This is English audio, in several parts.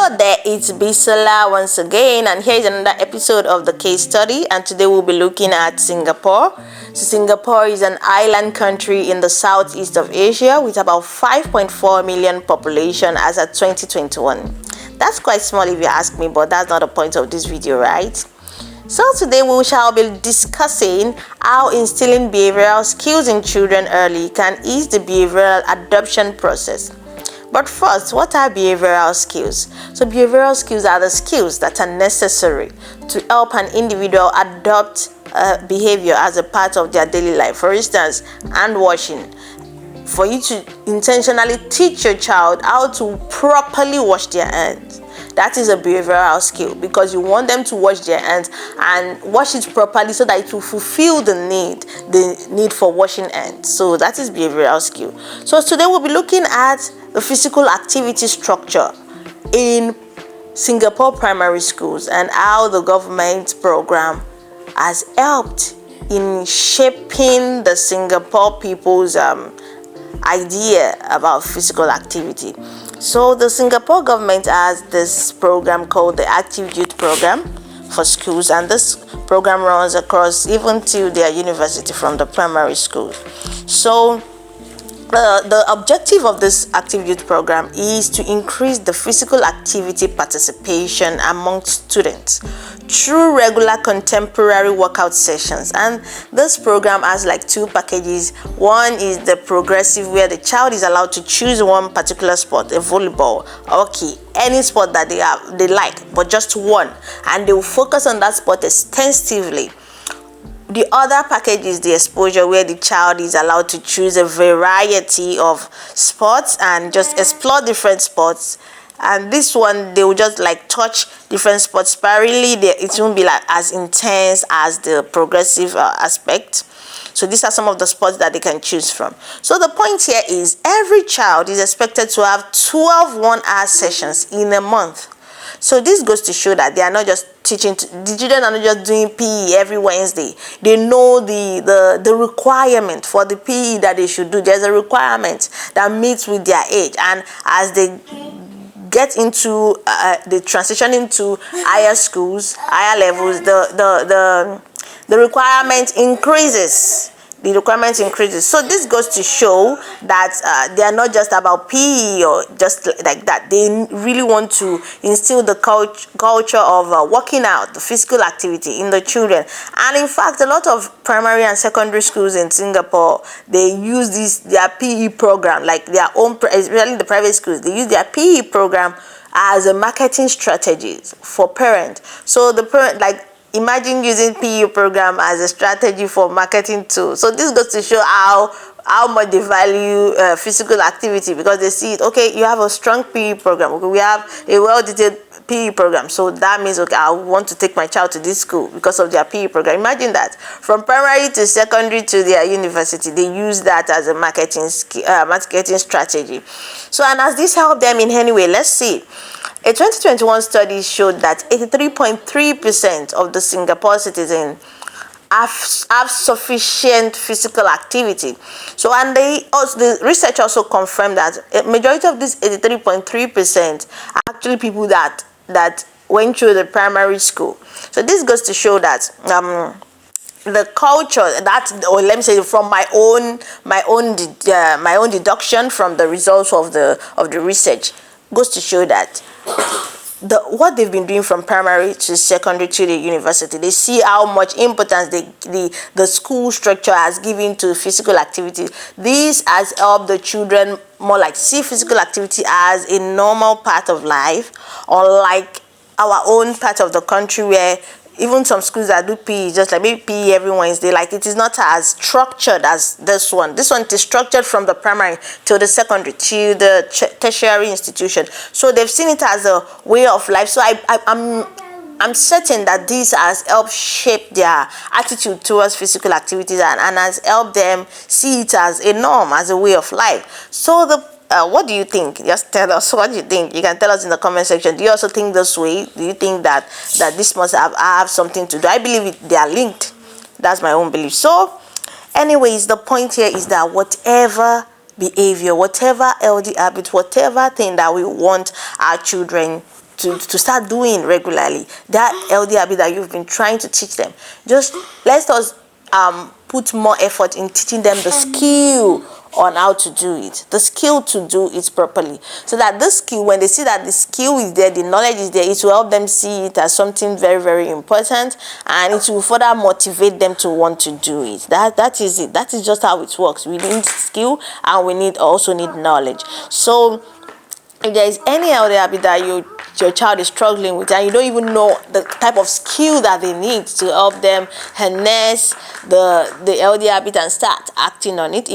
Hello there, it's Bisola once again, and here is another episode of the case study. And today we'll be looking at Singapore. So Singapore is an island country in the southeast of Asia with about 5.4 million population as at 2021. That's quite small if you ask me, but that's not the point of this video, right? So today we shall be discussing how instilling behavioral skills in children early can ease the behavioral adoption process. But first, what are behavioral skills? So behavioral skills are the skills that are necessary to help an individual adopt behavior as a part of their daily life. For instance, hand washing. For you to intentionally teach your child how to properly wash their hands. That is a behavioral skill because you want them to wash their hands and wash it properly so that it will fulfill the need for washing hands. So that is behavioral skill. So today we'll be looking at the physical activity structure in Singapore primary schools and how the government program has helped in shaping the Singapore people's idea about physical activity. So the Singapore government has this program called the Active Youth Program for schools, and this program runs across even till their university from the primary school. So the objective of this Active Youth Program is to increase the physical activity participation amongst students through regular contemporary workout sessions. And this program has like two packages. One is the progressive, where the child is allowed to choose one particular sport, a volleyball, hockey, any sport that they like, but just one, and they will focus on that sport extensively. The other package is the exposure, where the child is allowed to choose a variety of sports and just explore different sports. And this one, they will just like touch different sports sparingly. It won't be like as intense as the progressive aspect. So these are some of the sports that they can choose from. So the point here is every child is expected to have 12 one-hour sessions in a month. So this goes to show that they are not just teaching, the children are not just doing PE every Wednesday. They know the requirement for the PE that they should do. There's a requirement that meets with their age, and as they get into the transition into higher schools, higher levels, the requirement increases. The requirement increases. So this goes to show that they are not just about PE or just like that. They really want to instill the culture of working out, the physical activity in the children. And in fact, a lot of primary and secondary schools in Singapore, they use their PE program, like their own, especially the private schools, they use their PE program as a marketing strategy for parents. So the parent, like, imagine using PE program as a strategy for marketing too. So this goes to show how much they value physical activity, because they see it. Okay, you have a strong PE program. Okay, we have a well-detailed PE program. So that means, okay, I want to take my child to this school because of their PE program. Imagine that from primary to secondary to their university, they use that as a marketing strategy. So, and has this helped them in any way? Let's see. A 2021 study showed that 83.3% of the Singapore citizens have sufficient physical activity. So, and the research also confirmed that a majority of this 83.3% are actually people that went through the primary school. So this goes to show that the culture that, or let me say, from my own deduction from the results of the research, goes to show that what they've been doing from primary to secondary to the university, they see how much importance the school structure has given to physical activity. This has helped the children more like see physical activity as a normal part of life, unlike our own part of the country where even some schools that do PE, just like maybe PE every Wednesday, like it is not as structured as this one. This one is structured from the primary to the secondary to the tertiary institution. So they've seen it as a way of life. So I'm certain that this has helped shape their attitude towards physical activities and has helped them see it as a norm, as a way of life. So what do you think? Just tell us what you think. You can tell us in the comment section. Do you also think this way? Do you think that this must have something to do? I believe they are linked. That's my own belief. So anyways, the point here is that whatever behavior, whatever healthy habit, whatever thing that we want our children to start doing regularly, that healthy habit that you've been trying to teach them. Just let us put more effort in teaching them the skill on how to do it, the skill to do it properly, so that this skill, when they see that the skill is there, the knowledge is there, it will help them see it as something very, very important, and it will further motivate them to want to do it. That is it. That is just how it works. We need skill, and we also need knowledge. So if there is any other habit that your child is struggling with, and you don't even know the type of skill that they need to help them harness the healthy habit and start acting on it,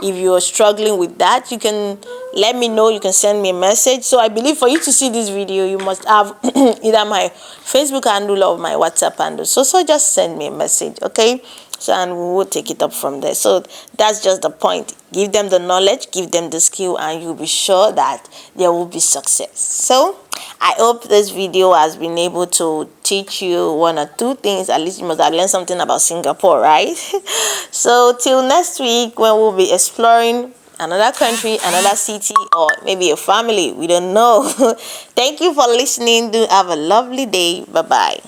if you're struggling with that, you can let me know. You can send me a message. So I believe for you to see this video, you must have either my Facebook handle or my WhatsApp handle. So just send me a message, okay? So, and we will take it up from there. So that's just the point. Give them the knowledge, give them the skill, and you'll be sure that there will be success. So I hope this video has been able to teach you one or two things. At least you must have learned something about Singapore, right? So till next week, when we'll be exploring another country, another city, or maybe a family, we don't know. Thank you for listening. Do have a lovely day. Bye bye.